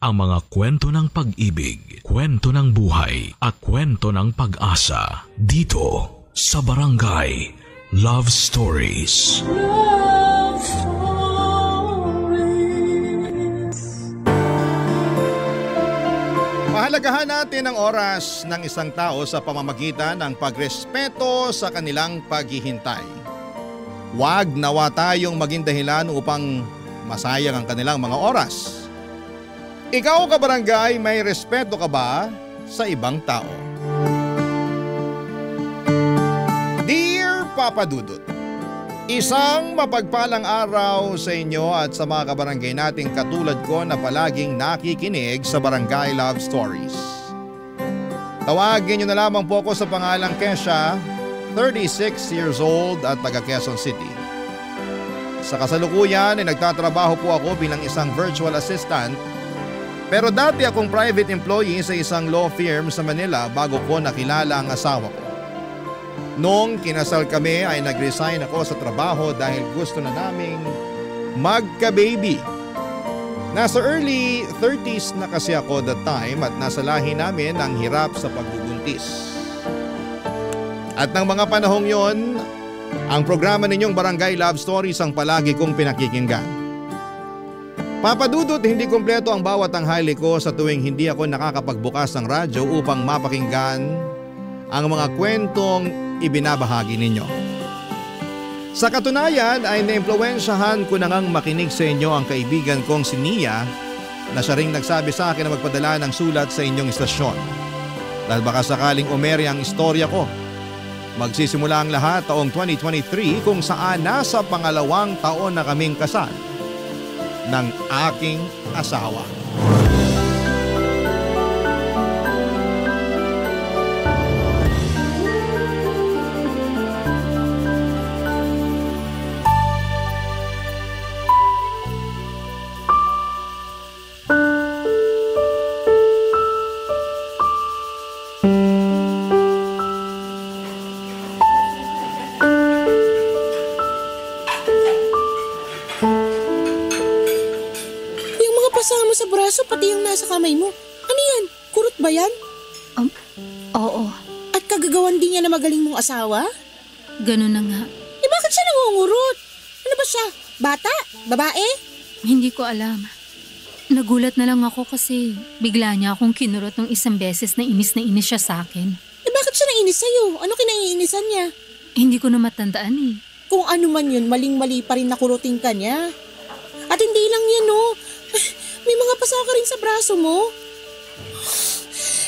ang mga kwento ng pag-ibig, kwento ng buhay at kwento ng pag-asa dito sa Barangay Love Stories. Love Stories. Pahalagahan natin ang oras ng isang tao sa pamamagitan ng pagrespeto sa kanilang paghihintay. Huwag nawa tayong maging dahilan upang masayang ang kanilang mga oras. Ikaw, kabarangay, may respeto ka ba sa ibang tao? Dear Papa Dudut, isang mapagpalang araw sa inyo at sa mga kabarangay nating katulad ko na palaging nakikinig sa Barangay Love Stories. Tawagin niyo na lamang po ako sa pangalang Kesha, 36 years old at taga Quezon City. Sa kasalukuyan ay nagtatrabaho po ako bilang isang virtual assistant, pero dati akong private employee sa isang law firm sa Manila bago ko nakilala ang asawa ko. Noong kinasal kami ay nag-resign ako sa trabaho dahil gusto na naming magka-baby. Nasa early 30s na kasi ako that time at nasa lahi namin ang hirap sa pagbubuntis. At ng mga panahong yon, ang programa ninyong Barangay Love Stories ang palagi kong pinakikinggan. Papa Dudut, hindi kumpleto ang bawat tanghali ko sa tuwing hindi ako nakakapagbukas ng radyo upang mapakinggan ang mga kwentong ibinabahagi ninyo. Sa katunayan ay naimpluwensyahan ko na ngang makinig sa inyo ang kaibigan kong si Nia na siya ring nagsabi sa akin na magpadala ng sulat sa inyong istasyon. Dahil baka sakaling umere ang istorya ko. Magsisimula ang lahat taong 2023 kung saan nasa pangalawang taon na kaming kasal ng aking asawa. Pati yung nasa kamay mo. Ano yan? Kurot ba yan? Oo. At kagagawan din niya na magaling mong asawa? Ganun na nga. Bakit siya nangungurot? Ano ba siya? Bata? Babae? Hindi ko alam. Nagulat na lang ako kasi bigla niya akong kinurot ng isang beses na inis siya sa akin. Bakit siya nainis sa'yo? Ano kinaiinisan niya? Hindi ko na matandaan eh. Kung ano man yun, maling-mali pa rin nakuruting ka niya. At hindi lang yan may mga pasa ka rin sa braso mo.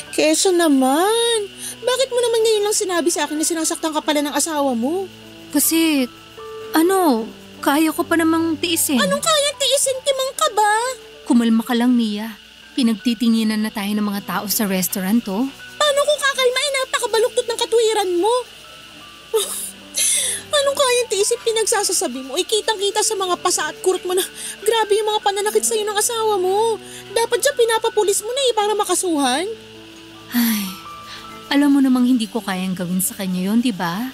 Kesyo naman, bakit mo naman ngayon lang sinabi sa akin na sinasaktan ka pala ng asawa mo? Kasi, kaya ko pa namang tiisin. Anong kaya tiisin? Timang ka ba? Kumalma ka lang, Nia. Pinagtitinginan na tayo ng mga tao sa restaurant, oh. Paano kung kakalma ay napakabaluktot ng katwiran mo? Anong kayang tiisip pinagsasasabi mo? Kitang-kita sa mga pasa at kurot mo na grabe yung mga pananakit sa'yo ng asawa mo. Dapat siya pinapapulis mo na para makasuhan. Ay, alam mo namang hindi ko kayang gawin sa kanya yon, di ba?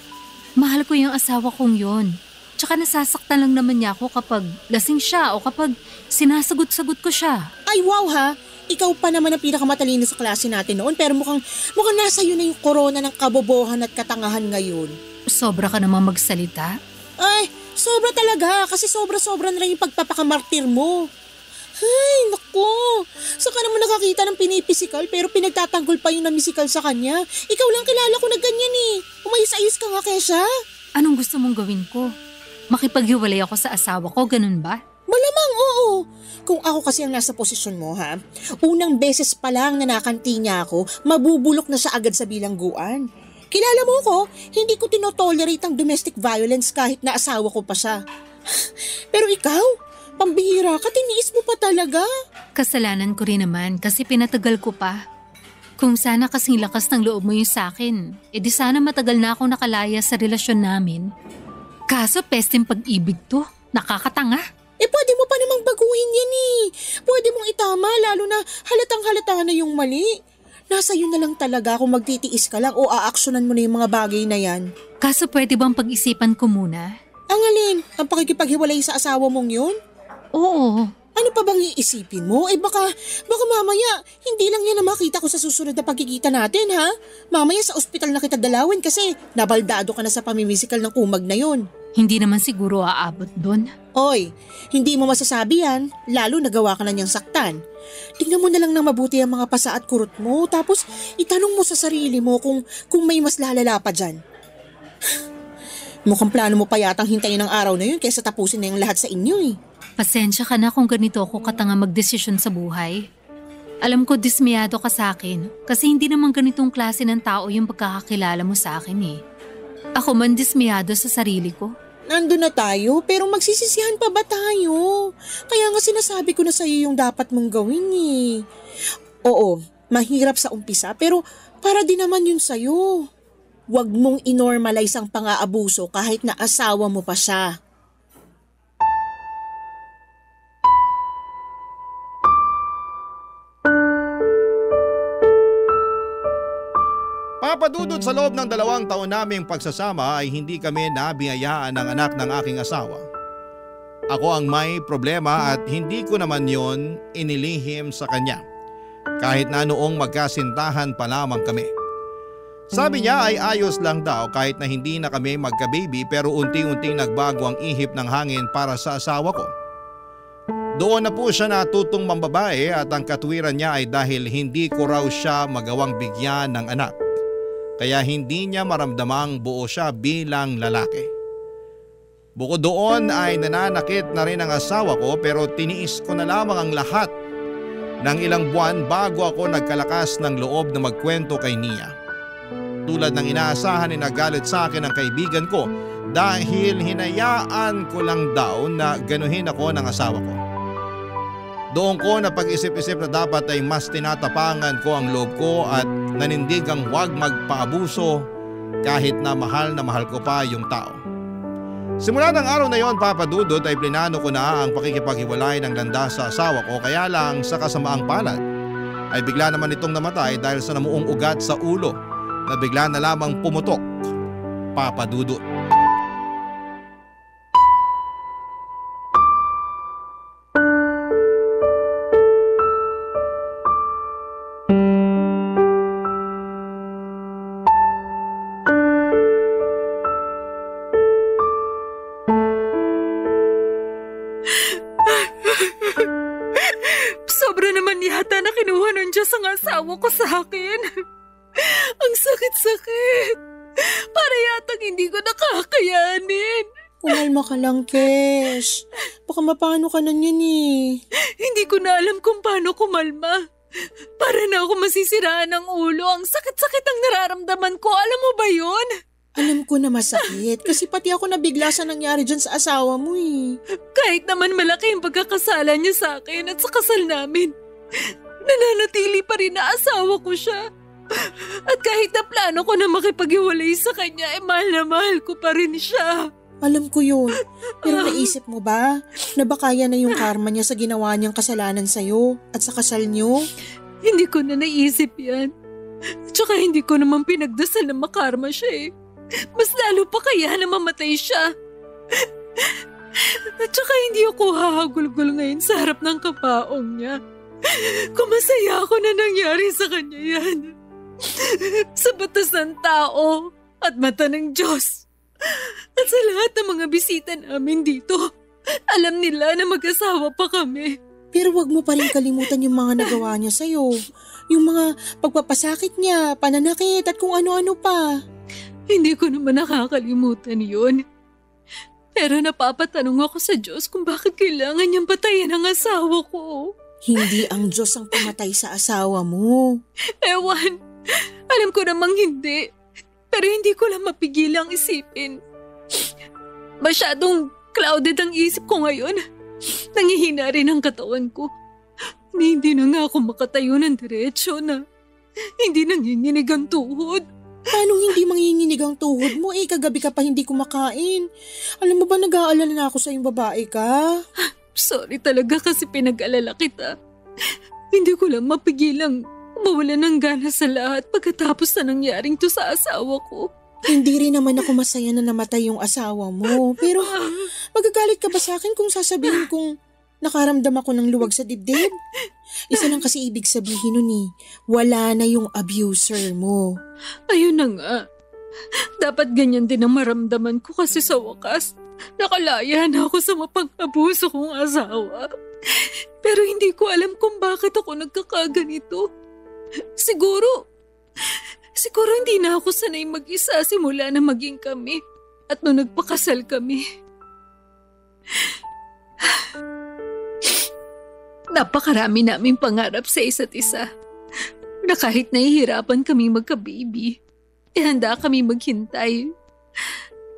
Mahal ko yung asawa kong yon. Tsaka nasasaktan lang naman niya ako kapag lasing siya o kapag sinasagot-sagot ko siya. Ay wow ha! Ikaw pa naman ang pinakamatalino sa klase natin noon pero mukhang nasa iyo na yung korona ng kabobohan at katangahan ngayon. Sobra ka namang magsalita. Ay, sobra talaga kasi sobra-sobra na lang yung pagpapakamartir mo. Ay, naku. Saka naman nakakita ng pinipisikal pero pinagtatanggol pa yung namisikal sa kanya. Ikaw lang kilala ko na ganyan eh. Umayos-ayos ka nga, Kesha. Anong gusto mong gawin ko? Makipaghiwalay ako sa asawa ko, ganun ba? Malamang oo. Kung ako kasi ang nasa posisyon mo ha, unang beses pa lang na nakanti niya ako, mabubulok na siya agad sa bilangguan. Kilala mo ko, hindi ko tinotolerate ang domestic violence kahit na asawa ko pa siya. Pero ikaw, pambihira ka, tiniis mo pa talaga. Kasalanan ko rin naman kasi pinatagal ko pa. Kung sana kasing lakas ng loob mo yung sa akin, edi sana matagal na ako nakalaya sa relasyon namin. Kaso pesteng pag-ibig to, nakakatanga. Pwede mo pa namang baguhin yan eh. Pwede mong itama lalo na halatang-halata na yung mali. Nasa iyo na lang talaga kung magtitiis ka lang o aaksyonan mo na yung mga bagay na yan. Kaso pwede bang pag-isipan ko muna? Ang alin? Ang pakikipaghiwalay sa asawa mong yun? Oo, Ano pa bang iisipin mo? Baka mamaya hindi lang yan na makita ko sa susunod na pagkikita natin, ha? Mamaya sa ospital na kita dalawin kasi nabaldado ka na sa pamimisikal ng kumag na yon. Hindi naman siguro aabot doon. Oy, hindi mo masasabi yan, lalo nagawa ka na niyang saktan. Tingnan mo na lang na mabuti ang mga pasa at kurot mo, tapos itanong mo sa sarili mo kung may mas lalala pa dyan. Mukhang plano mo pa yatang hintayin ang araw na yun kaysa tapusin na yung lahat sa inyo eh. Pasensya ka na kung ganito ako katanga magdesisyon sa buhay. Alam ko dismayado ka sa akin kasi hindi naman ganitong klase ng tao yung pagkakakilala mo sa akin eh. Ako man dismayado sa sarili ko. Nandun na tayo, pero magsisisihan pa ba tayo? Kaya nga sinasabi ko na sa'yo yung dapat mong gawin eh. Oo, mahirap sa umpisa pero para din naman yun sa'yo. Huwag mong inormalize ang pang-aabuso kahit na asawa mo pa siya. Papadudod sa loob ng 2 taon naming pagsasama ay hindi kami nabiyayaan ng anak ng aking asawa. Ako ang may problema at hindi ko naman yon inilihim sa kanya. Kahit na noong magkasintahan pa lamang kami. Sabi niya ay ayos lang daw kahit na hindi na kami magka-baby pero unti-unting nagbago ang ihip ng hangin para sa asawa ko. Doon na po siya natutong mambabae at ang katwiran niya ay dahil hindi ko raw siya magawang bigyan ng anak. Kaya hindi niya maramdamang buo siya bilang lalaki. Bukod doon ay nananakit na rin ang asawa ko pero tiniis ko na lamang ang lahat ng ilang buwan bago ako nagkalakas ng loob na magkwento kay Nia. Tulad ng inaasahan ay nagalit sa akin ang kaibigan ko dahil hinayaan ko lang daw na ganuhin ako ng asawa ko. Doon ko napag-isip-isip na dapat ay mas tinatapangan ko ang loob ko at nanindig ang huwag magpaabuso kahit na mahal ko pa yung tao. Simula ng araw na yon, Papa Dudut, ay plinano ko na ang pakikipaghiwalay ng landas sa asawa ko kaya lang sa kasamaang palad ay bigla naman itong namatay dahil sa namuong ugat sa ulo na bigla na lamang pumutok, Papa Dudut. Sobra naman yata na kinuha ng Diyos ang asawa ko sa akin. Ang sakit-sakit. Para yatang hindi ko nakakayanin. Kumalma ka lang, Kesh. Baka mapano ka na niyan eh. Hindi ko na alam kung paano kumalma. Para na ako masisiraan ng ulo. Ang sakit-sakit ang nararamdaman ko. Alam mo ba yun? Alam ko na masakit kasi pati ako nabigla sa nangyari dyan sa asawa mo eh. Kahit naman malaki yung pagkakasala niya sa akin at sa kasal namin, nananatili pa rin na asawa ko siya. At kahit na plano ko na makipaghiwalay sa kanya, mahal na mahal ko pa rin siya. Alam ko yun. Pero naisip mo ba na baka yan na yung karma niya sa ginawa niyang kasalanan sa'yo at sa kasal niyo? Hindi ko na naisip yan. Tsaka hindi ko naman pinagdasal na makarma siya eh. Mas lalo pa kaya na mamatay siya. At saka hindi ako hahagulgol ngayon sa harap ng kapaong niya. Kung masaya ako na nangyari sa kanya yan. Sa batas ng tao at mata ng Diyos. At sa lahat ng mga bisita namin dito, alam nila na mag-asawa pa kami. Pero wag mo pa rin kalimutan yung mga nagawa niya sa'yo. Yung mga pagpapasakit niya, pananakit at kung ano-ano pa. Hindi ko naman nakakalimutan yun. Pero napapatanong ako sa Diyos kung bakit kailangan niyang patayin ang asawa ko. Hindi ang Diyos ang pumatay sa asawa mo. Ewan, alam ko namang hindi. Pero hindi ko lang mapigilang isipin. Masyadong clouded ang isip ko ngayon. Nangihina rin ang katawan ko. Hindi na nga ako makatayo ng diretsyo na hindi nanginginig ang tuhod. Paano hindi manginginig ang tuhod mo? Kagabi ka pa hindi kumakain. Alam mo ba nag-aalala na ako sa iyong babae ka? Sorry talaga kasi pinag-alala kita. Hindi ko lang mapigilang mawala ng gana sa lahat pagkatapos na nangyaring to sa asawa ko. Hindi rin naman ako masaya na namatay yung asawa mo. Pero magagalit ka ba sa akin kung sasabihin kong nakaramdam ako ng luwag sa dibdib. Isa lang kasi ibig sabihin nun wala na yung abuser mo. Ayun na nga. Dapat ganyan din ang maramdaman ko kasi sa wakas, nakalaya na ako sa mapang-abuso kong asawa. Pero hindi ko alam kung bakit ako nagkakaganito. Siguro hindi na ako sanay mag-isa simula na maging kami at nung nagpakasal kami. Napakarami naming pangarap sa isa't isa na kahit nahihirapan kami magka-baby, handa kami maghintay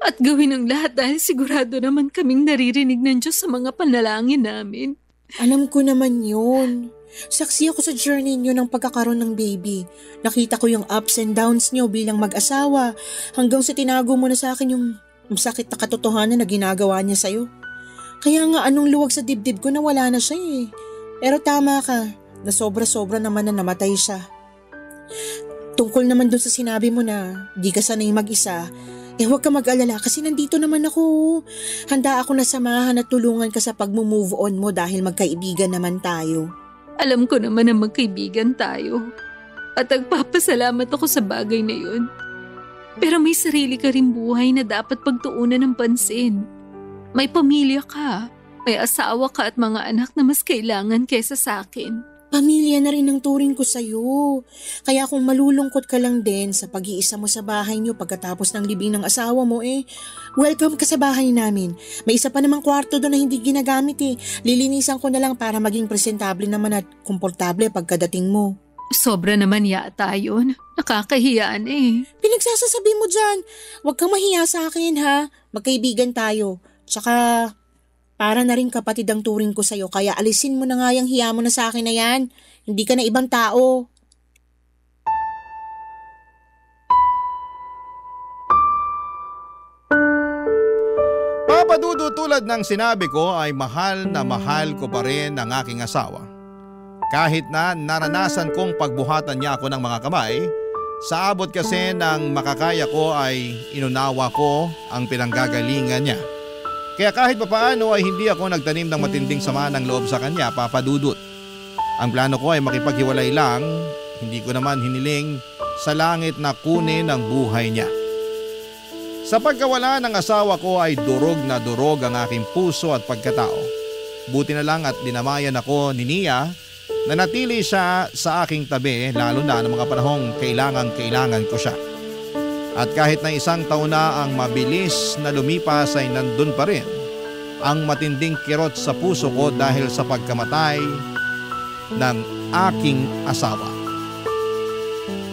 at gawin ang lahat dahil sigurado naman kaming naririnig ng Diyos sa mga panalangin namin. Alam ko naman yun. Saksi ako sa journey niyo ng pagkakaroon ng baby. Nakita ko yung ups and downs niyo bilang mag-asawa hanggang sa tinago mo na sa akin yung sakit na katotohanan na ginagawa niya sa'yo. Kaya nga anong luwag sa dibdib ko na wala na siya Pero tama ka, na sobra-sobra naman na namatay siya. Tungkol naman dun sa sinabi mo na di ka sanay mag-isa, huwag ka mag-alala kasi nandito naman ako. Handa ako na samahan at tulungan ka sa pag-move on mo dahil magkaibigan naman tayo. Alam ko naman na magkaibigan tayo at nagpapasalamat ako sa bagay na yun. Pero may sarili ka rin buhay na dapat pagtuunan ng pansin. May pamilya ka. May asawa ka at mga anak na mas kailangan kaysa sa akin. Pamilya na rin ang turing ko sa'yo. Kaya kung malulungkot ka lang din sa pag-iisa mo sa bahay niyo pagkatapos ng libing ng asawa mo welcome ka sa bahay namin. May isa pa namang kwarto doon na hindi ginagamit Lilinisan ko na lang para maging presentable naman at komportable pagkadating mo. Sobra naman yata yun. Nakakahiyaan Pinagsasasabi mo dyan. Huwag kang mahiya sa akin ha. Magkaibigan tayo. Tsaka para na rin kapatid ang turing ko sa'yo kaya alisin mo na nga yung hiya mo na sa akin na yan. Hindi ka na ibang tao. Papa Dudu, tulad ng sinabi ko ay mahal na mahal ko pa rin ang aking asawa. Kahit na naranasan kong pagbuhatan niya ako ng mga kamay, sa abot kasi ng makakaya ko ay inunawa ko ang pinanggagalingan niya. Kaya kahit papaano ay hindi ako nagtanim ng matinding sama ng loob sa kanya, Papa Dudut. Ang plano ko ay makipaghiwalay lang, hindi ko naman hiniling sa langit na kunin ang buhay niya. Sa pagkawala ng asawa ko ay durog na durog ang aking puso at pagkatao. Buti na lang at dinamayan ako ni Nia na natili siya sa aking tabi lalo na ng mga panahong kailangan ko siya. At kahit na isang taon na ang mabilis na lumipas ay nandun pa rin ang matinding kirot sa puso ko dahil sa pagkamatay ng aking asawa.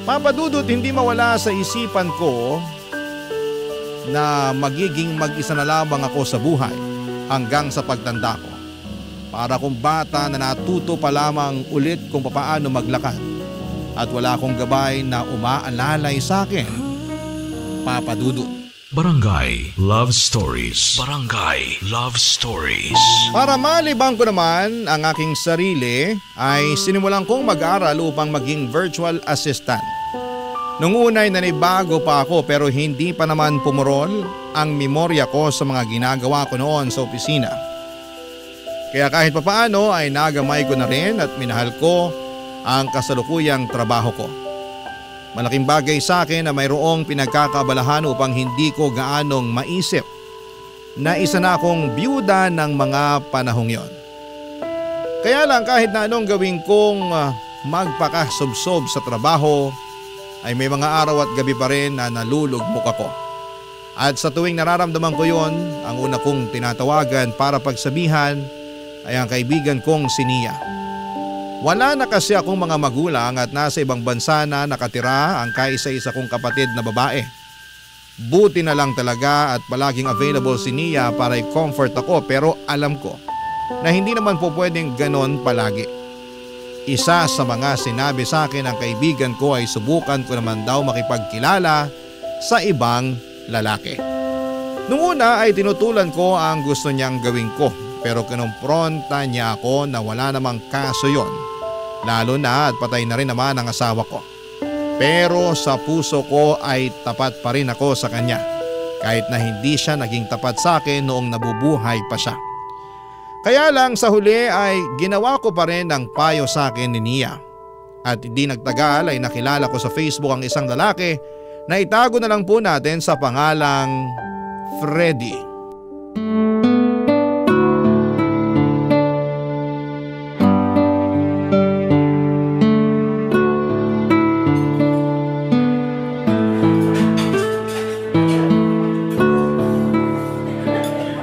Papa Dudut, hindi mawala sa isipan ko na magiging mag-isa na lamang ako sa buhay hanggang sa pagtanda ko. Para kong bata na natuto pa lamang ulit kung papaano maglakad at wala akong gabay na umaalalay sa akin. Papa Dudut. Barangay Love Stories. Barangay Love Stories. Para malibang ko naman ang aking sarili ay sinimulan kong mag-aral upang maging virtual assistant. Nung unay nanibago pa ako pero hindi pa naman pumurol ang memorya ko sa mga ginagawa ko noon sa opisina. Kaya kahit papaano ay nagamay ko na rin at minahal ko ang kasalukuyang trabaho ko. Malaking bagay sa akin na mayroong pinagkakabalahan upang hindi ko gaanong maisip na isa na akong byuda ng mga panahong yon. Kaya lang kahit na anong gawin kong magpakasubsob sa trabaho ay may mga araw at gabi pa rin na nalulugmok ako. At sa tuwing nararamdaman ko yon, ang una kong tinatawagan para pagsabihan ay ang kaibigan kong si Nia. Wala na kasi akong mga magulang at nasa ibang bansa na nakatira ang kaisa-isa kong kapatid na babae. Buti na lang talaga at palaging available si Nia para i-comfort ako pero alam ko na hindi naman po pwedeng ganon palagi. Isa sa mga sinabi sa akin ng kaibigan ko ay subukan ko naman daw makipagkilala sa ibang lalaki. Noong una ay tinutulan ko ang gusto niyang gawin ko pero kinumpronta niya ako na wala namang kaso yon. Lalo na at patay na rin naman ang asawa ko. Pero sa puso ko ay tapat pa rin ako sa kanya kahit na hindi siya naging tapat sa akin noong nabubuhay pa siya. Kaya lang sa huli ay ginawa ko pa rin ang payo sa akin ni Nia. At hindi nagtagal ay nakilala ko sa Facebook ang isang lalaki na itago na lang po natin sa pangalang Freddy.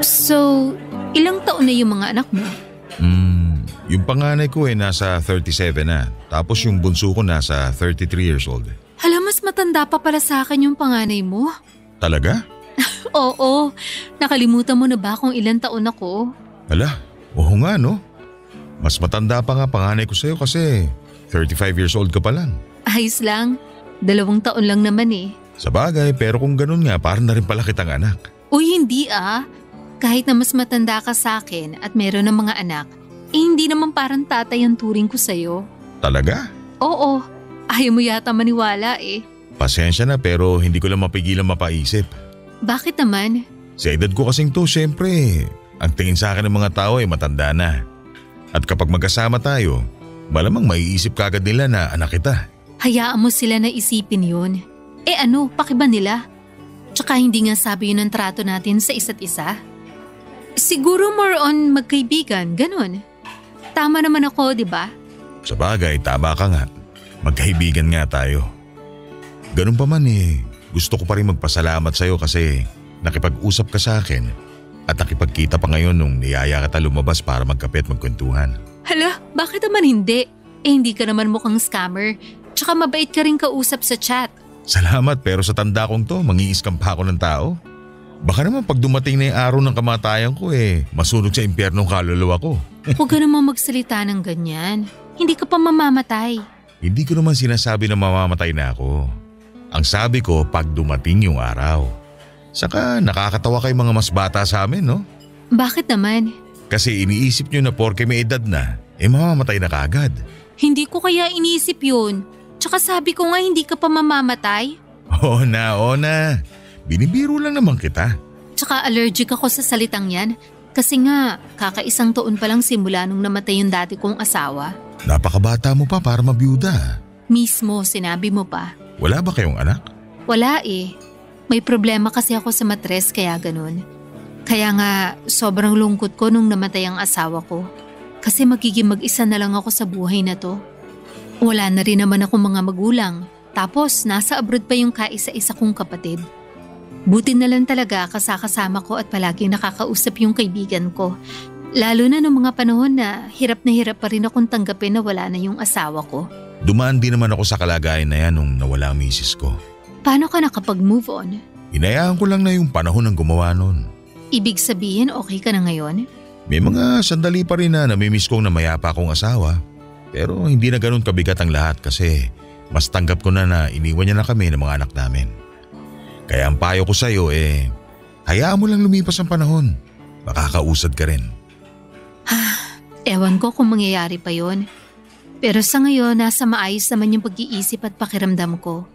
So, ilang taon na yung mga anak mo? Yung panganay ko nasa 37 na. Tapos yung bunso ko nasa 33 years old. Hala, mas matanda pa pala sa akin yung panganay mo. Talaga? Oo, nakalimutan mo na ba kung ilang taon ako? Hala, oo nga no. Mas matanda pa nga panganay ko sa'yo kasi 35 years old ka pa lang. Ayos lang, 2 taon lang naman eh. Sabagay, pero kung ganun nga, parang na rin pala kitang anak. Uy, hindi ah. Kahit na mas matanda ka sa akin at meron ng mga anak, hindi naman parang tatay ang turing ko sa'yo. Talaga? Oo, ayaw mo yata maniwala eh. Pasensya na pero hindi ko lang mapigilan mapaisip. Bakit naman? Sa edad ko kasing to, syempre, ang tingin sa akin ng mga tao ay matanda na. At kapag magkasama tayo, malamang maiisip kagad nila na anak kita. Hayaan mo sila na isipin yun. Eh ano, pakiba nila? Tsaka hindi nga sabi yun ang trato natin sa isa't isa. Siguro more on magkaibigan, ganun. Tama naman ako, di ba? Sabagay, tama ka nga. Magkaibigan nga tayo. Ganun pa man gusto ko pa rin magpasalamat sa'yo kasi nakipag-usap ka sa akin at nakipagkita pa ngayon nung niyaya kita lumabas para magkape at magkwentuhan. Hala, bakit naman hindi? Eh hindi ka naman mukhang scammer. Tsaka mabait ka rin kausap sa chat. Salamat pero sa tanda kong to, mangi-scam pa ako ng tao. Baka naman pag dumating na yung araw ng kamatayan ko masunog sa impyernong kaluluwa ko. Huwag ka naman magsalita ng ganyan. Hindi ka pa mamamatay. Hindi ko naman sinasabi na mamamatay na ako. Ang sabi ko pag dumating yung araw. Saka nakakatawa kayo mga mas bata sa amin, no? Bakit naman? Kasi iniisip nyo na porke may edad na, mamamatay na kaagad. Hindi ko kaya iniisip yun. Tsaka sabi ko nga hindi ka pa mamamatay. Oo na. Binibiro lang naman kita. Tsaka allergic ako sa salitang yan. Kasi nga, kakaisang taon pa lang simula nung namatay yung dati kong asawa. Napakabata mo pa para mabiyuda. Mismo, sinabi mo pa. Wala ba kayong anak? Wala eh. May problema kasi ako sa matres kaya ganun. Kaya nga, sobrang lungkot ko nung namatay ang asawa ko. Kasi magiging mag-isa na lang ako sa buhay na to. Wala na rin naman akong mga magulang. Tapos, nasa abroad pa yung kaisa-isa kong kapatid. Buti na lang talaga kasama ko at palaging nakakausap yung kaibigan ko. Lalo na noong mga panahon na hirap pa rin akong tanggapin na wala na yung asawa ko. Dumaan din naman ako sa kalagayan na yan nung nawala ang misis ko. Paano ka nakapag-move on? Hinayaan ko lang na yung panahon ng gumawa nun. Ibig sabihin okay ka na ngayon? May mga sandali pa rin na namimiss kong na mayapa akong asawa. Pero hindi na ganun kabigat ang lahat kasi mas tanggap ko na iniwan niya na kami ng mga anak namin. Kaya ang payo ko sa'yo hayaan mo lang lumipas ang panahon. Makakausad ka rin. Ewan ko kung mangyayari pa yon. Pero sa ngayon, nasa maayos naman yung pag-iisip at pakiramdam ko.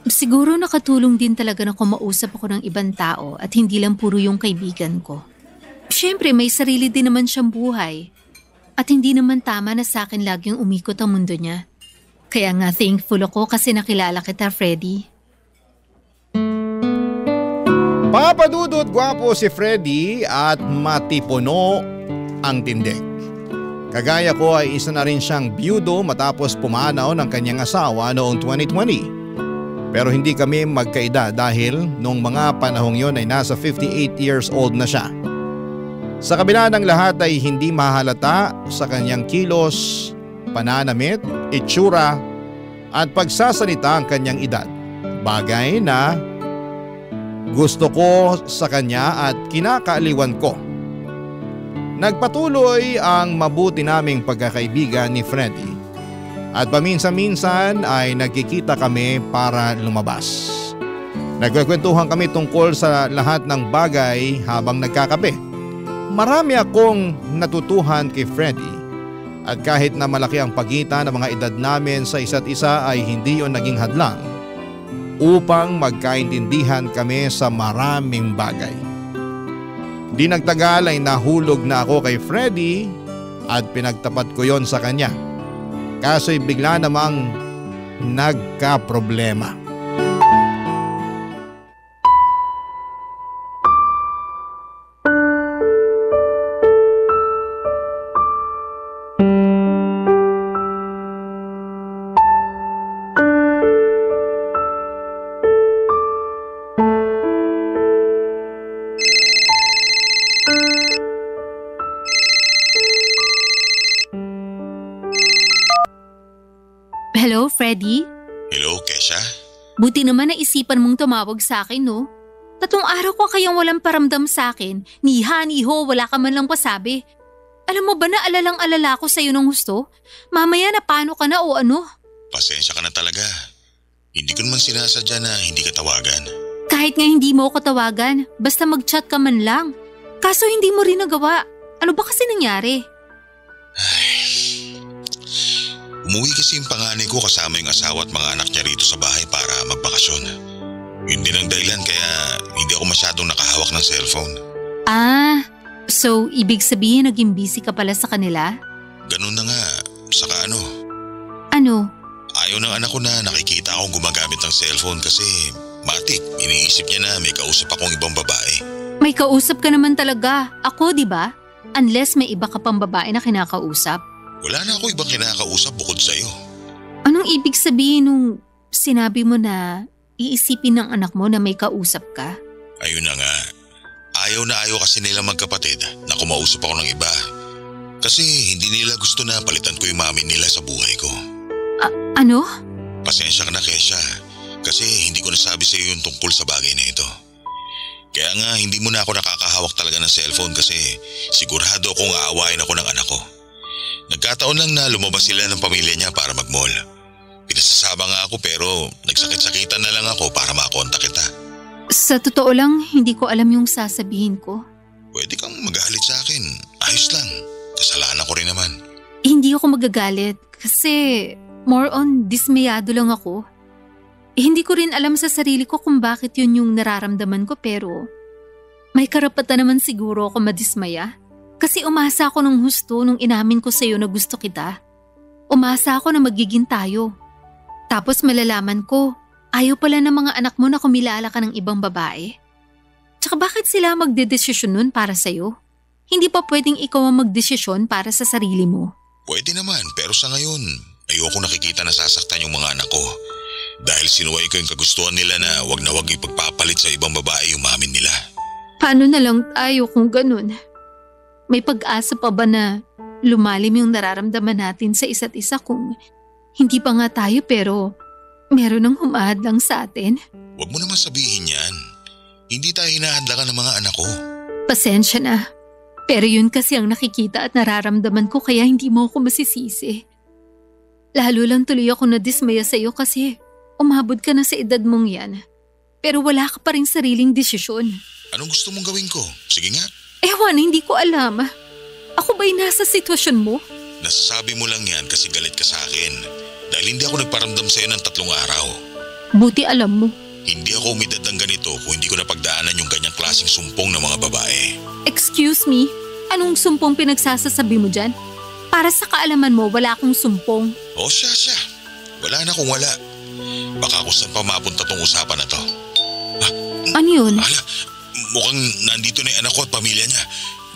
Siguro nakatulong din talaga na kumausap ako ng ibang tao at hindi lang puro yung kaibigan ko. Siyempre may sarili din naman siyang buhay. At hindi naman tama na sa akin laging umikot ang mundo niya. Kaya nga thankful ako kasi nakilala kita, Freddy. Papadudot gwapo si Freddy at matipuno ang tindig. Kagaya ko ay isa na rin siyang byudo matapos pumanaw ng kanyang asawa noong 2020. Pero hindi kami magkaedad dahil noong mga panahong yon ay nasa 58 years old na siya. Sa kabila ng lahat ay hindi mahalata sa kanyang kilos, pananamit, itsura at pagsasalita ang kanyang edad. Bagay na gusto ko sa kanya at kinakaaliwan ko. Nagpatuloy ang mabuti naming pagkakaibigan ni Freddy at paminsan-minsan ay nagkikita kami para lumabas. Nagkukwentuhan kami tungkol sa lahat ng bagay habang nagkakape. Marami akong natutuhan kay Freddy at kahit na malaki ang pagitan ng mga edad namin sa isa't isa ay hindi yon naging hadlang upang magkaintindihan kami sa maraming bagay. Di nagtagal ay nahulog na ako kay Freddy at pinagtapat ko yon sa kanya. Kaso'y bigla namang nagka-problema. Hello, Freddy? Hello, Kesha? Buti naman naisipan mong tumawag sa akin, no? 3 araw ko kayang walang paramdam sa akin. Ni ha, ni ho, wala ka man lang pasabi. Alam mo ba na alalang-alala ko sa'yo ng gusto? Mamaya na paano ka na o ano? Pasensya ka na talaga. Hindi ko naman sinasadya na hindi ka tawagan. Kahit nga hindi mo ko tawagan, basta mag-chat ka man lang. Kaso hindi mo rin nagawa. Ano ba kasi nangyari? Umuwi kasi yung panganay ko kasama yung asawa at mga anak niya rito sa bahay para magbakasyon. Yun din ang dahilan kaya hindi ako masyadong nakahawak ng cellphone. So ibig sabihin naging busy ka pala sa kanila? Ganun na nga. Saka ano? Ano? Ayaw ng anak ko na nakikita akong gumagamit ng cellphone kasi matik, iniisip niya na may kausap akong ibang babae. May kausap ka naman talaga. Ako, di ba? Unless may iba ka pang babae na kinakausap. Wala na ako ibang kinakausap bukod sa'yo. Anong ibig sabihin nung sinabi mo na iisipin ng anak mo na may kausap ka? Ayun na nga. Ayaw na ayaw kasi nila magkapatid na kumausap ako ng iba. Kasi hindi nila gusto na palitan ko yung mami nila sa buhay ko. Ano? Pasensya ka na, Kesha. Kasi hindi ko nasabi sa iyo yung tungkol sa bagay na ito. Kaya nga hindi mo na ako nakakahawak talaga ng cellphone kasi sigurado akong aawain ako ng anak ko. Nagkataon lang na lumabas sila ng pamilya niya para mag-mall. Pinasasama nga ako pero nagsakit-sakitan na lang ako para makontak kita. Sa totoo lang, hindi ko alam yung sasabihin ko. Pwede kang magalit sa akin. Ayos lang. Kasalanan ko rin naman. Hindi ako magagalit kasi more on dismayado lang ako. Hindi ko rin alam sa sarili ko kung bakit yun yung nararamdaman ko pero may karapatan naman siguro ako madismaya. Kasi umasa ako ng husto nung inamin ko sa'yo na gusto kita. Umasa ako na magiging tayo. Tapos malalaman ko, ayaw pala ng mga anak mo na kumilala ka ng ibang babae. Tsaka bakit sila magdedesisyon nun para sa'yo? Hindi pa pwedeng ikaw ang magdesisyon para sa sarili mo. Pwede naman pero sa ngayon, ayoko nakikita na sasaktan yung mga anak ko. Dahil sinuway ko yung kagustuhan nila na wag ipagpapalit sa ibang babae yung mamin nila. Paano na lang tayo kung ganun? May pag-asa pa ba na lumalim yung nararamdaman natin sa isa't isa kung hindi pa nga tayo pero meron ng humahadlang sa atin? Huwag mo naman sabihin yan. Hindi tayo hinahadlangan ng mga anak ko. Pasensya na. Pero yun kasi ang nakikita at nararamdaman ko kaya hindi mo ako masisisi. Lalo lang tuloy ako nadismaya sa iyo kasi umabot ka na sa edad mong yan. Pero wala ka pa rin sariling desisyon. Anong gusto mong gawin ko? Sige nga. Ewan, hindi ko alam. Ako ba'y nasa sitwasyon mo? Nasasabi mo lang yan kasi galit ka sa akin. Dahil hindi ako nagparamdam sa'yo ng 3 araw. Buti alam mo. Hindi ako umidad ng ganito kung hindi ko napagdaanan yung ganyang klaseng sumpong ng mga babae. Excuse me? Anong sumpong pinagsasasabi mo dyan? Para sa kaalaman mo, wala akong sumpong. O siya. Wala na kung wala. Baka kung saan pa mapunta tong usapan na to. Ano yun? Ala, mukhang nandito na yung anak ko at pamilya niya.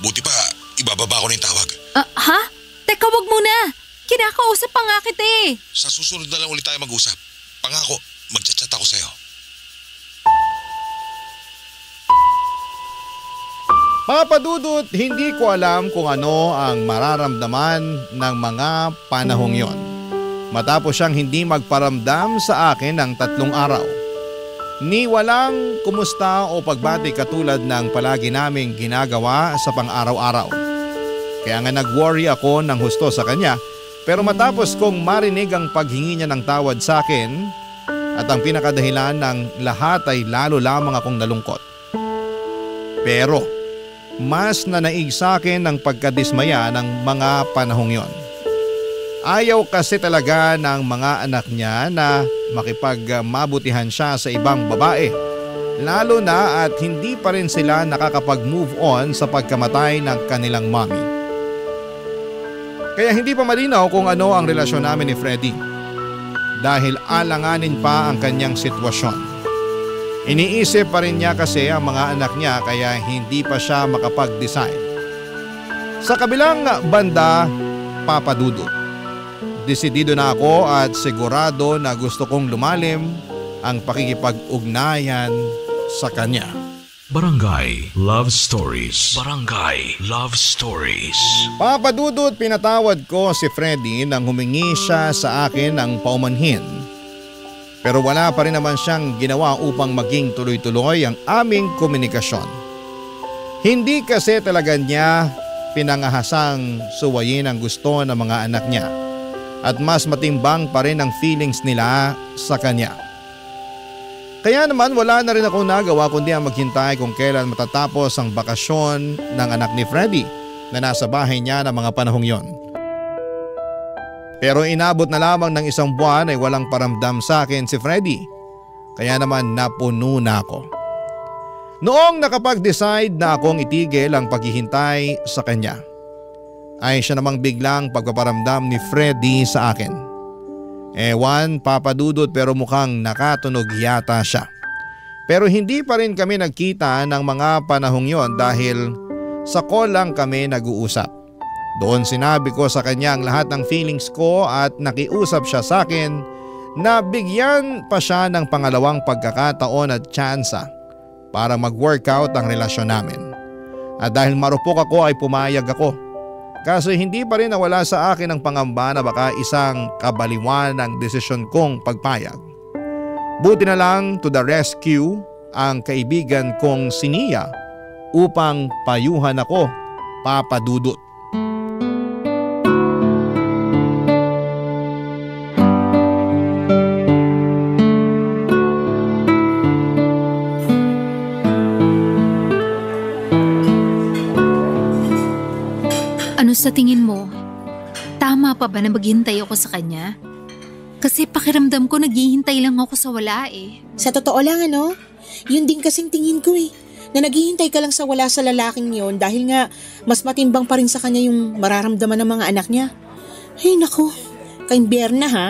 Buti pa, ibababa ko na yung tawag. Ha? Teka, wag muna. Kinakausap pa nga kita eh. Sa susunod na lang ulit tayo mag-usap. Pangako, magchat-chat ako sa'yo. Papa Dudut, hindi ko alam kung ano ang mararamdaman ng mga panahong yon. Matapos siyang hindi magparamdam sa akin ng 3 araw. Ni walang kumusta o pagbati katulad ng palagi naming ginagawa sa pang-araw-araw. Kaya nga nag-worry ako ng husto sa kanya pero matapos kong marinig ang paghingi niya ng tawad sa akin at ang pinakadahilan ng lahat ay lalo lamang akong nalungkot. Pero mas nanaig sa akin ang pagkadismaya ng mga panahong yon. Ayaw kasi talaga ng mga anak niya na makipagmabutihan siya sa ibang babae Lalo na at hindi pa rin sila nakakapag-move on sa pagkamatay ng kanilang mommy. Kaya hindi pa malinaw kung ano ang relasyon namin ni Freddy. Dahil alanganin pa ang kanyang sitwasyon. Iniisip pa rin niya kasi ang mga anak niya kaya hindi pa siya makapag-decide. Sa kabilang banda, Papa Dudut, desidido na ako at sigurado na gusto kong lumalim ang pakikipag-ugnayan sa kanya. Barangay Love Stories. Barangay Love Stories. Papa Dudut, pinatawad ko si Freddy nang humingi siya sa akin ng paumanhin. Pero wala pa rin naman siyang ginawa upang maging tuloy-tuloy ang aming komunikasyon. Hindi kasi talaga niya pinangahasang suwayin ang gusto ng mga anak niya at mas matimbang pa rin ang feelings nila sa kanya. Kaya naman wala na rin ako nagawa kundi ang maghintay kung kailan matatapos ang bakasyon ng anak ni Freddy na nasa bahay niya ng mga panahong yon. Pero inabot na lamang ng 1 buwan ay walang paramdam sa akin si Freddy. Kaya naman napuno na ako. Noong nakapag-decide na akong itigil ang paghihintay sa kanya, ay siya namang biglang pagpaparamdam ni Freddy sa akin. Ewan, Papa Dudut, pero mukhang nakatunog yata siya. Pero hindi pa rin kami nagkita ng mga panahong yon dahil sa call lang kami nag-uusap. Doon sinabi ko sa kanya ang lahat ng feelings ko at nakiusap siya sa akin na bigyan pa siya ng pangalawang pagkakataon at tsansa para mag-workout ang relasyon namin. At dahil marupok ako ay pumayag ako. Kaso hindi pa rin nawala sa akin ang pangamba na baka isang kabaliwan ang desisyon kong pagpayag. Buti na lang to the rescue ang kaibigan kong si Nia upang payuhan ako, Papa Dudut. Ano sa tingin mo? Tama pa ba na maghintay ako sa kanya? Kasi pakiramdam ko naghihintay lang ako sa wala eh. Sa totoo lang yun din kasing tingin ko na naghihintay ka lang sa wala sa lalaking yon dahil nga mas matimbang pa rin sa kanya yung mararamdaman ng mga anak niya. Ay naku, kaimbyerna ha?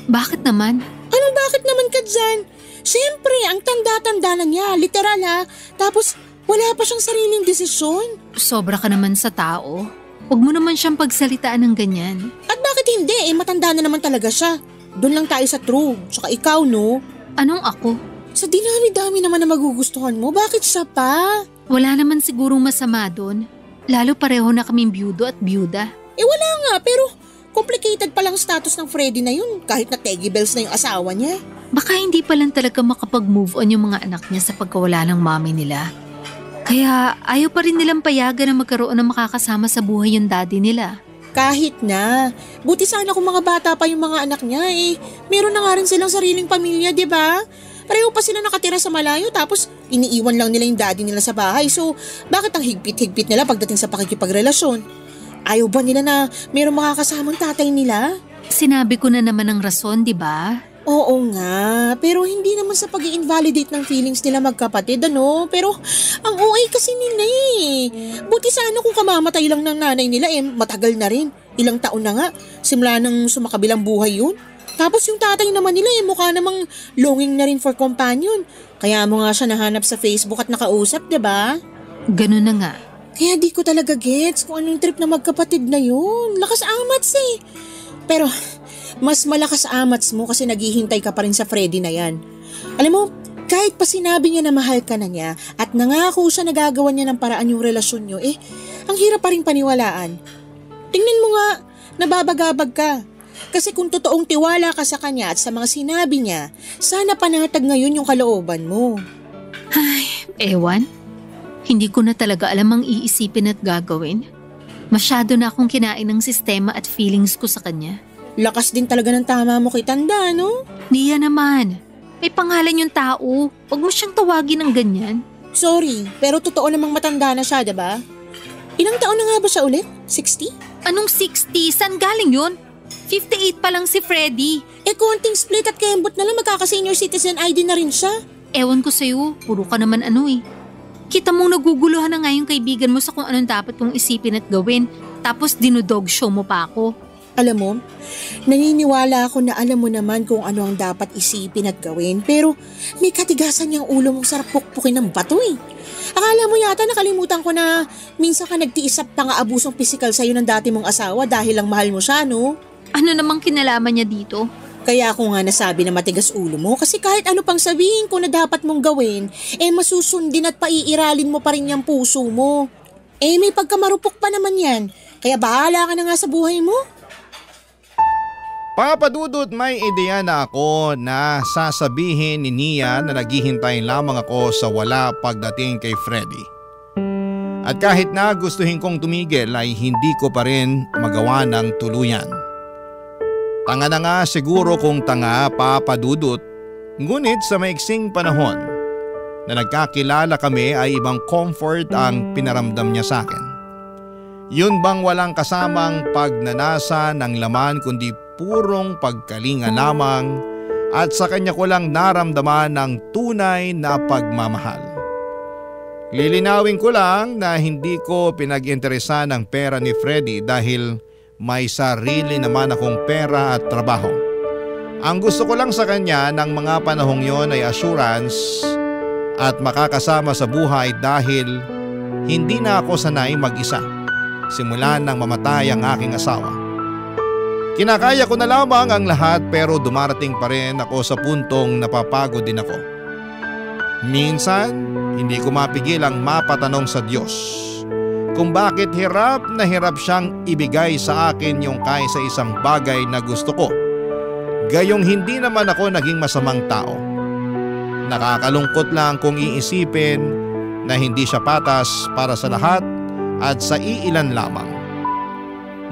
Bakit naman? Ano bakit naman ka dyan? Siyempre, ang tanda-tanda na niya, literal ha. Tapos wala pa siyang sariling desisyon. Sobra ka naman sa tao. Huwag mo naman siyang pagsalitaan ng ganyan. At bakit hindi? Matanda na naman talaga siya. Doon lang tayo sa true. Tsaka ikaw, no? Anong ako? Sa dinami-dami naman na magugustuhan mo, bakit siya pa? Wala naman sigurong masama doon. Lalo pareho na kaming byudo at byuda. Wala nga, pero complicated pa lang status ng Freddy na yun kahit na Teggy Bells na yung asawa niya. Baka hindi pa lang talaga makapag-move on yung mga anak niya sa pagkawala ng mommy nila. Kaya ayaw pa rin nilang payagan na magkaroon ng makakasama sa buhay yung daddy nila. Kahit na. Buti sana kung mga bata pa yung mga anak niya meron na nga rin silang sariling pamilya, di ba? Pareho pa sila nakatira sa malayo tapos iniiwan lang nila yung daddy nila sa bahay. So bakit ang higpit-higpit nila pagdating sa pakikipagrelasyon? Ayaw ba nila na mayroong makakasamang tatay nila? Sinabi ko na naman ang rason, di ba? Oo nga, pero hindi naman sa pag-i-invalidate ng feelings nila magkapatid, Pero ang OA kasi nila Buti sana kung kamamatay lang ng nanay nila matagal na rin. Ilang taon na nga, simula nang sumakabilang buhay yun. Tapos yung tatay naman nila mukha namang longing na rin for companion. Kaya mo nga siya nahanap sa Facebook at nakausap, diba? Ganun na nga. Kaya di ko talaga gets kung anong trip na magkapatid na yun. Lakas amats Pero mas malakas amats mo kasi naghihintay ka pa rin sa Freddy na yan. Alam mo, kahit pa sinabi niya na mahal ka na niya at nangako siya na gagawan niya ng paraan yung relasyon niyo, ang hirap pa rin paniwalaan. Tingnan mo nga, nababagabag ka. Kasi kung totoong tiwala ka sa kanya at sa mga sinabi niya, sana panatag ngayon yung kalooban mo. Ay, ewan. Hindi ko na talaga alam ang iisipin at gagawin. Masyado na akong kinain ng sistema at feelings ko sa kanya. Lakas din talaga ng tama mo kay Tanda, no? Niya naman. May pangalan yung tao. Huwag mo siyang tawagin ng ganyan. Sorry, pero totoo namang matanda na siya, diba? Ilang taon na nga ba siya ulit? 60? Anong 60? Saan galing yun? 58 pa lang si Freddy. Konting split at kembot na lang magkaka-senior citizen ID na rin siya. Ewan ko sa'yo, puro ka naman ano eh. Kita mong naguguluhan na nga yung kaibigan mo sa kung anong dapat kong isipin at gawin, tapos dinodog show mo pa ako. Alam mo, naniniwala ako na alam mo naman kung ano ang dapat isipin at gawin, pero may katigasan niyang ulo mong sarap pukpukin ng bato eh. Akala mo yata nakalimutan ko na minsan ka nagtiis sa pang-aabusong pisikal sa'yo ng dati mong asawa dahil lang mahal mo siya, no? Ano namang kinalaman niya dito? Kaya ako nga nasabi na matigas ulo mo kasi kahit ano pang sabihin ko na dapat mong gawin, masusundin at paiiralin mo pa rin yung puso mo. May pagkamarupok pa naman yan, kaya bahala ka na nga sa buhay mo. Papa Dudut, may ideya na ako na sasabihin ni Nia na naghihintay lamang ako sa wala pagdating kay Freddy. At kahit na gustuhin kong tumigil ay hindi ko pa rin magawa ng tuluyan. Tanga na nga siguro kung tanga, Papa Dudut, ngunit sa maiksing panahon na nagkakilala kami ay ibang comfort ang pinaramdam niya sa akin. Yun bang walang kasamang pagnanasa ng laman kundi purong pagkalinga lamang at sa kanya ko lang naramdaman ng tunay na pagmamahal. Lilinawin ko lang na hindi ko pinag-interesa ng pera ni Freddy dahil may sarili naman akong pera at trabaho. Ang gusto ko lang sa kanya ng mga panahong yon ay assurance at makakasama sa buhay dahil hindi na ako sanay mag-isa simula nang mamatay ang aking asawa. Kinakaya ko na lamang ang lahat pero dumarating pa rin ako sa puntong napapagod din ako. Minsan, hindi ko mapigil ang mapatanong sa Diyos kung bakit hirap na hirap siyang ibigay sa akin yung kahit sa isang bagay na gusto ko. Gayong hindi naman ako naging masamang tao. Nakakalungkot lang kung iisipin na hindi siya patas para sa lahat at sa iilan lamang.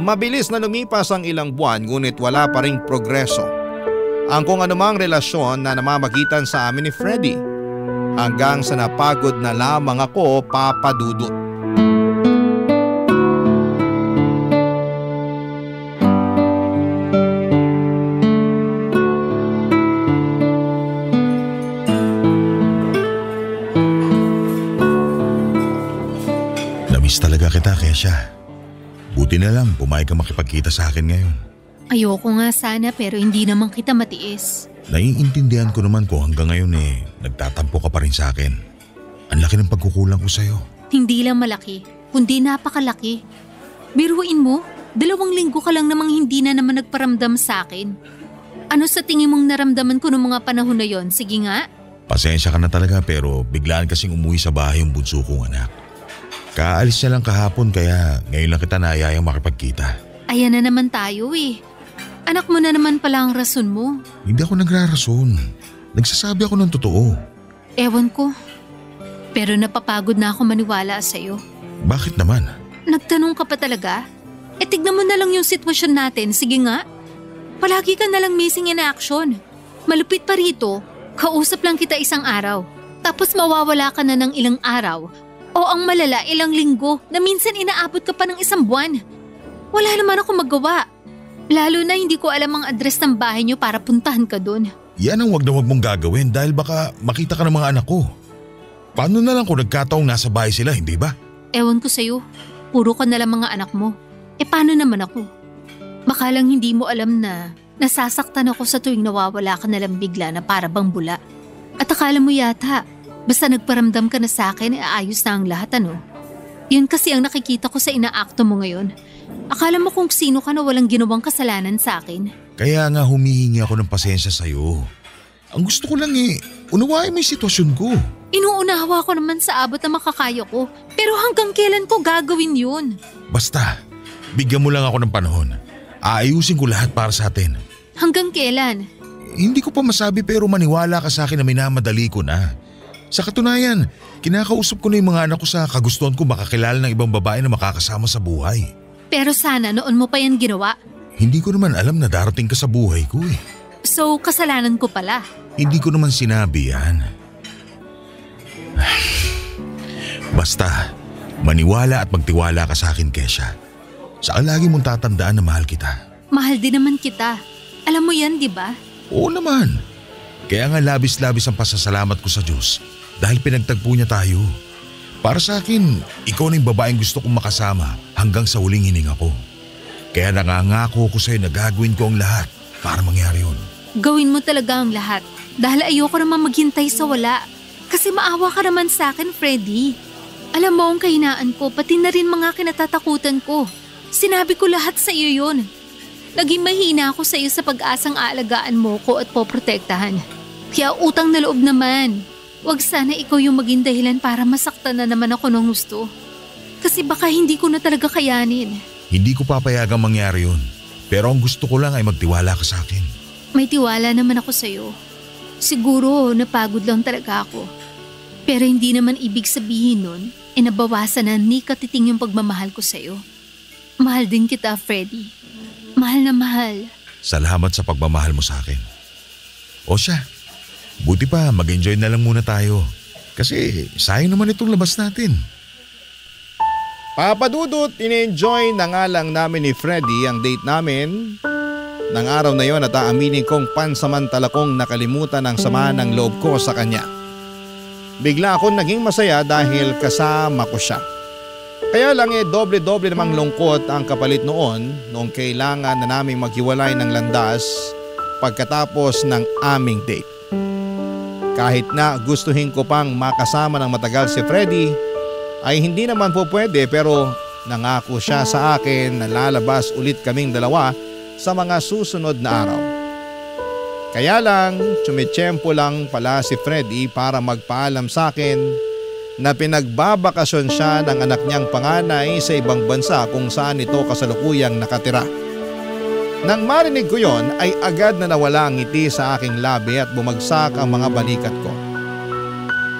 Mabilis na lumipas ang ilang buwan ngunit wala pa ring progreso ang kung anumang relasyon na namamagitan sa amin ni Freddy hanggang sa napagod na lamang ako, Papa Dudut. Namiss talaga kita, Kesha. Buti na lang pumayag ka makipagkita sa akin ngayon. Ayoko nga sana pero hindi naman kita matiis. Naiintindihan ko naman kung hanggang ngayon nagtatampo ka pa rin sa akin. Ang laki ng pagkukulang ko sa'yo. Hindi lang malaki, kundi napakalaki. Biruin mo, 2 linggo ka lang namang hindi na naman nagparamdam sa akin. Ano sa tingin mong naramdaman ko noong mga panahon na yon? Sige nga. Pasensya ka na talaga pero biglaan kasing umuwi sa bahay yung bunso kong anak. Kaalis niya lang kahapon kaya ngayon lang kita naayayang makipagkita. Ayan na naman tayo eh. Anak mo na naman pala ang rason mo. Hindi ako nagrarason. Nagsasabi ako ng totoo. Ewan ko. Pero napapagod na ako maniwala sa'yo. Bakit naman? Nagtanong ka pa talaga? Tignan mo na lang yung sitwasyon natin. Sige nga. Palagi ka na lang missing in action. Malupit pa rito, kausap lang kita isang araw. Tapos mawawala ka na ng ilang araw. O ang malala, ilang linggo na minsan inaabot ka pa ng 1 buwan. Wala naman ako magawa. Lalo na hindi ko alam ang address ng bahay niyo para puntahan ka doon. Yan ang wag na wag mong gagawin dahil baka makita ka ng mga anak ko. Paano na lang kung nagkataong nasa bahay sila, hindi ba? Ewan ko sa'yo. Puro ka na lang mga anak mo. Paano naman ako? Baka lang hindi mo alam na nasasaktan ako sa tuwing nawawala ka na lang bigla na para bang bula. At akala mo yata, basta nagparamdam ka na sa akin, ayos na ang lahat, ano? Yun kasi ang nakikita ko sa inaakto mo ngayon. Akala mo kung sino ka na walang ginawang kasalanan sa akin. Kaya nga humihingi ako ng pasensya sa'yo. Ang gusto ko lang unawain mo yung sitwasyon ko. Inuunawa ko naman sa abot na makakaya ko. Pero hanggang kailan ko gagawin yun? Basta, bigyan mo lang ako ng panahon. Aayusin ko lahat para sa atin. Hanggang kailan? Hindi ko pa masabi pero maniwala ka sa akin na minamadali ko na. Sa katunayan, kinakausap ko na yung mga anak ko sa kagustuhan ko makakilala ng ibang babae na makakasama sa buhay. Pero sana noon mo pa yan ginawa. Hindi ko naman alam na darating ka sa buhay ko eh. So, kasalanan ko pala. Hindi ko naman sinabi yan. Basta, maniwala at magtiwala ka sa akin, Kesha. Saka lagi mong tatandaan na mahal kita. Mahal din naman kita. Alam mo yan, di ba? Oo naman. Kaya nga labis-labis ang pasasalamat ko sa Diyos dahil pinagtagpo niya tayo. Para sa akin, ikaw na yung babaeng gusto kong makasama hanggang sa huling hininga ko. Kaya nangangako ko sa'yo na gagawin ko ang lahat para mangyari yun. Gawin mo talaga ang lahat dahil ayoko naman maghintay sa wala. Kasi maawa ka naman sa akin, Freddy. Alam mo ang kahinaan ko, pati na rin mga kinatatakutan ko. Sinabi ko lahat sa iyo yun. Naging mahina ako sa iyo sa pag-asang aalagaan mo ko at poprotektahan. Kaya utang na loob naman. Huwag sana ikaw yung maging dahilan para masaktan na naman ako ng gusto. Kasi baka hindi ko na talaga kayanin. Hindi ko papayagang mangyari yun. Pero ang gusto ko lang ay magtiwala ka sa akin. May tiwala naman ako sa iyo. Siguro napagod lang talaga ako. Pero hindi naman ibig sabihin nun, nabawasan na ni katiting yung pagmamahal ko sa iyo. Mahal din kita, Freddy. Mahal na mahal. Salamat sa pagmamahal mo sa akin. O siya, buti pa mag-enjoy na lang muna tayo. Kasi sayang naman itong labas natin. Papa Dudut, in-enjoy na nga lang namin ni Freddy ang date namin ng araw na yon at aaminin kong pansamantala kong nakalimutan ang sama ng loob ko sa kanya. Bigla akong naging masaya dahil kasama ko siya. Kaya lang doble-doble namang lungkot ang kapalit noong kailangan na naming maghiwalay ng landas pagkatapos ng aming date. Kahit na gustuhin ko pang makasama ng matagal si Freddy, ay hindi naman po pwede pero nangako siya sa akin na lalabas ulit kaming dalawa sa mga susunod na araw. Kaya lang, tsumitsyempo lang pala si Freddy para magpaalam sa akin na pinagbabakasyon siya ng anak niyang panganay sa ibang bansa kung saan ito kasalukuyang nakatira. Nang marinig ko yon ay agad na nawala ang ngiti sa aking labi at bumagsak ang mga balikat ko.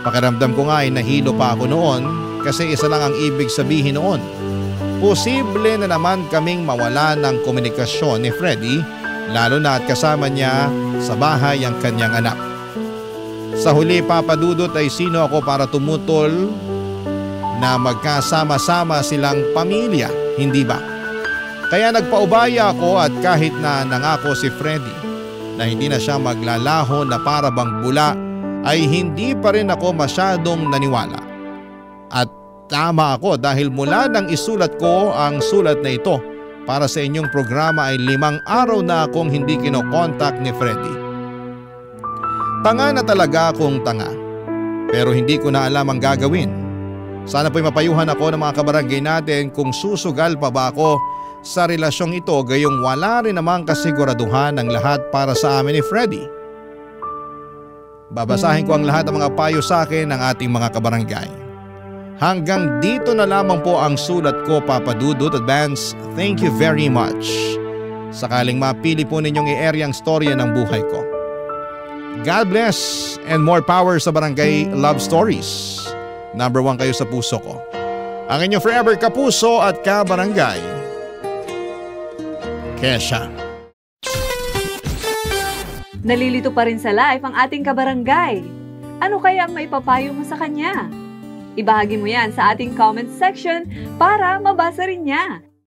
Pakiramdam ko nga ay nahilo pa ako noon kasi isa lang ang ibig sabihin noon. Posible na naman kaming mawala ng komunikasyon ni Freddy lalo na at kasama niya sa bahay ang kanyang anak. Sa huli, Papa Dudut, ay sino ako para tumutol na magkasama-sama silang pamilya, hindi ba? Kaya nagpaubaya ako at kahit na nangako si Freddy na hindi na siya maglalaho na para bang bula ay hindi pa rin ako masyadong naniwala. At tama ako dahil mula nang isulat ko ang sulat na ito para sa inyong programa ay 5 araw na akong hindi kinokontak ni Freddy. Tanga na talaga akong tanga. Pero hindi ko na alam ang gagawin. Sana po'y mapayuhan ako ng mga kabarangay natin kung susugal pa ba ako sa relasyong ito gayong wala rin namang kasiguraduhan ng lahat para sa amin ni Freddy. Babasahin ko ang lahat ng mga payo sa akin ng ating mga kabarangay. Hanggang dito na lamang po ang sulat ko, Papa Dudut. Advance, thank you very much. Sakaling mapili po ninyong i-area ang storya ng buhay ko. God bless and more power sa Barangay Love Stories. Number 1 kayo sa puso ko. Ang inyong forever kapuso at kabarangay, Kesha. Nalilito pa rin sa live ang ating kabarangay. Ano kaya ang maipapayo mo sa kanya? Ibahagi mo yan sa ating comment section para mabasa rin niya.